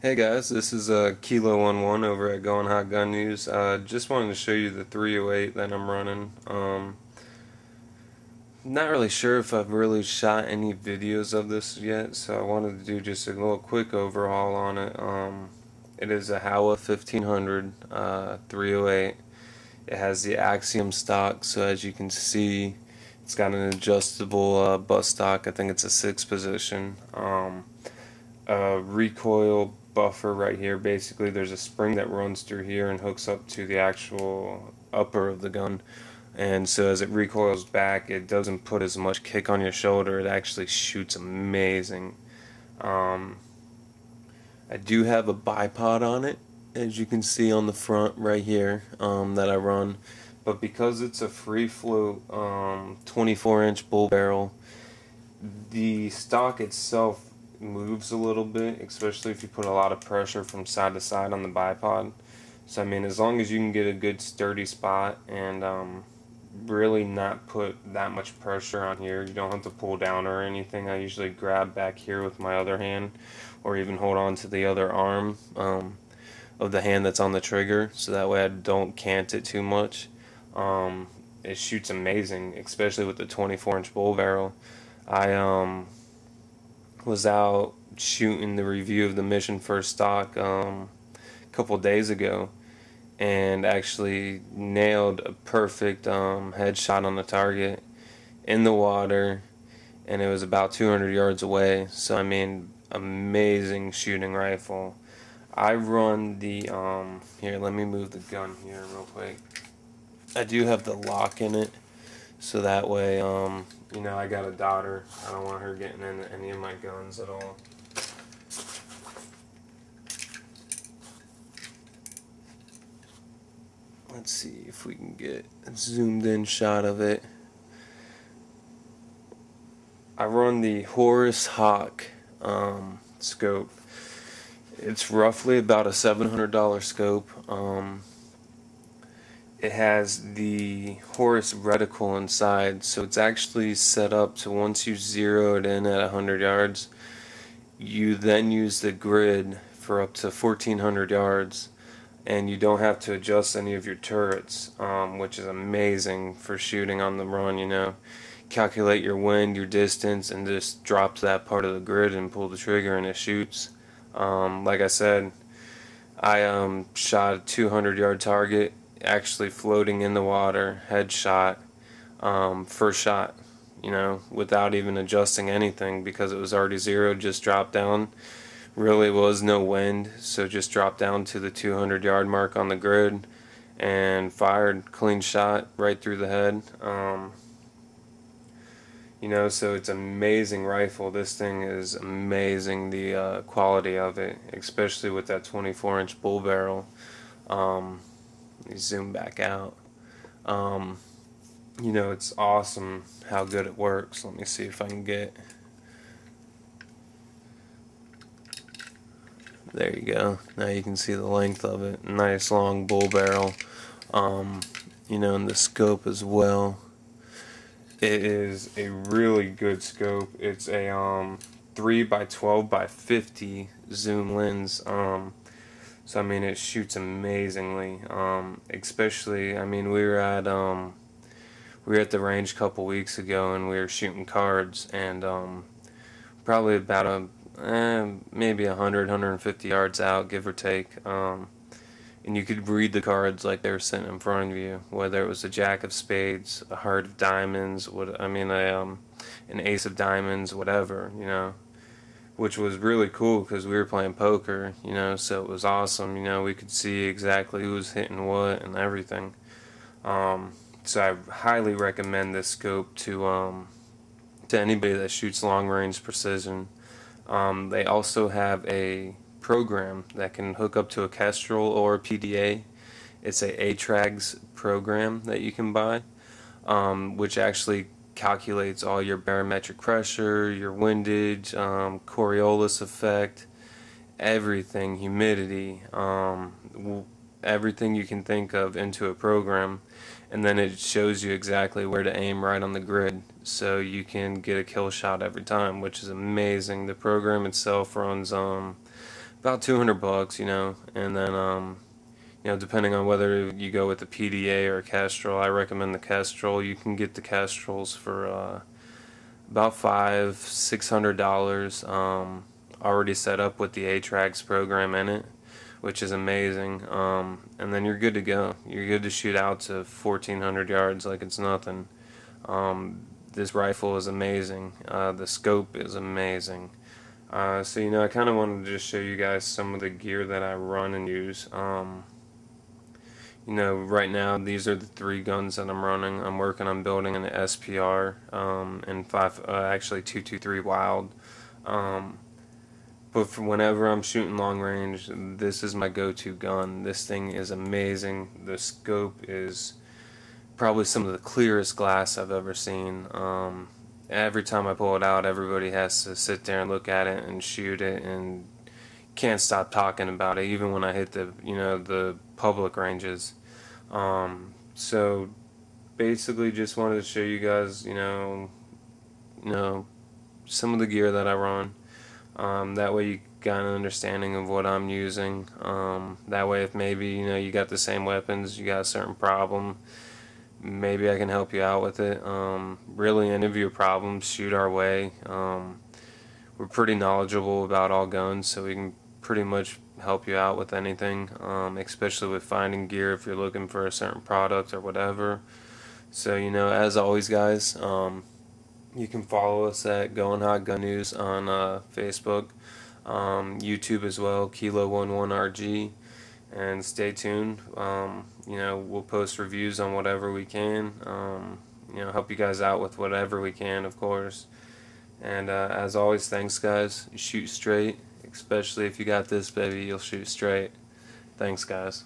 Hey guys, this is Kilo11 over at Going Hot Gun News. Just wanted to show you the 308 that I'm running. Not really sure if I've really shot any videos of this yet, so I wanted to do just a little quick overhaul on it. It is a Howa 1500 308. It has the Axiom stock, so as you can see, it's got an adjustable butt stock. I think it's a 6-position. Recoil buffer right here. Basically there's a spring that runs through here and hooks up to the actual upper of the gun, and so as it recoils back, it doesn't put as much kick on your shoulder. It actually shoots amazing. I do have a bipod on it, as you can see on the front right here, that I run, but because it's a free float 24-inch bull barrel, the stock itself moves a little bit, especially if you put a lot of pressure from side to side on the bipod. So I mean, as long as you can get a good sturdy spot and really not put that much pressure on here, you don't have to pull down or anything. I usually grab back here with my other hand, or even hold on to the other arm of the hand that's on the trigger, so that way I don't cant it too much. It shoots amazing, especially with the 24-inch bull barrel. I was out shooting the review of the Mission First stock a couple days ago, and actually nailed a perfect headshot on the target in the water, and it was about 200 yards away. So I mean, amazing shooting rifle. I run the here, let me move the gun here real quick. I do have the lock in it, so that way you know, I got a daughter. I don't want her getting into any of my guns at all. Let's see if we can get a zoomed in shot of it. I run the Horus Hawk scope. It's roughly about a $700 scope. It has the Horus reticle inside, so it's actually set up to, once you zero it in at 100 yards, you then use the grid for up to 1400 yards, and you don't have to adjust any of your turrets, which is amazing for shooting on the run. You know, calculate your wind, your distance, and just drop to that part of the grid and pull the trigger and it shoots. Like I said, I shot a 200-yard target, actually floating in the water, headshot, first shot, you know, without even adjusting anything, because it was already zeroed. Just dropped down, really was no wind, so just dropped down to the 200-yard mark on the grid and fired, clean shot right through the head. You know, so it's an amazing rifle. This thing is amazing, the quality of it, especially with that 24-inch bull barrel. Let me zoom back out. You know, it's awesome how good it works. Let me see if I can get... There you go. Now you can see the length of it. Nice long bull barrel. You know, and the scope as well. It is a really good scope. It's a 3 by 12 by 50 zoom lens. So I mean, it shoots amazingly. Especially, I mean, we were at the range a couple weeks ago, and we were shooting cards, and probably about maybe 150 yards out, give or take. And you could read the cards like they were sitting in front of you, whether it was a jack of spades, a heart of diamonds, an ace of diamonds, whatever, you know, which was really cool because we were playing poker, you know, so it was awesome. You know, we could see exactly who was hitting what and everything. So I highly recommend this scope to anybody that shoots long range precision. They also have a program that can hook up to a Kestrel or a PDA. It's a ATRAGS program that you can buy, which actually calculates all your barometric pressure, your windage, Coriolis effect, everything, humidity, everything you can think of into a program, and then it shows you exactly where to aim right on the grid, so you can get a kill shot every time, which is amazing. The program itself runs about 200 bucks, and then depending on whether you go with the PDA or Castrol, I recommend the Castrol. You can get the Castrols for about $600 already set up with the ATRAX program in it, which is amazing. And then you're good to go. You're good to shoot out to 1,400 yards like it's nothing. This rifle is amazing. The scope is amazing. So I kind of wanted to just show you guys some of the gear that I run and use. Right now these are the 3 guns that I'm running. I'm working on building an SPR and actually 223 Wild. But for whenever I'm shooting long range, this is my go-to gun. This thing is amazing. The scope is probably some of the clearest glass I've ever seen. Every time I pull it out, everybody has to sit there and look at it and shoot it, and can't stop talking about it, even when I hit the public ranges. So basically, just wanted to show you guys, some of the gear that I run. That way you got an understanding of what I'm using. That way, if maybe you got the same weapons, you got a certain problem, maybe I can help you out with it. Really, any of your problems, shoot our way. We're pretty knowledgeable about all guns, so we can pretty much help you out with anything, especially with finding gear if you're looking for a certain product or whatever. So as always, guys, you can follow us at Going Hot Gun News on Facebook, YouTube as well, Kilo11RG, and stay tuned. We'll post reviews on whatever we can. Help you guys out with whatever we can, of course. And as always, thanks, guys. You shoot straight, especially if you got this, baby. You'll shoot straight. Thanks, guys.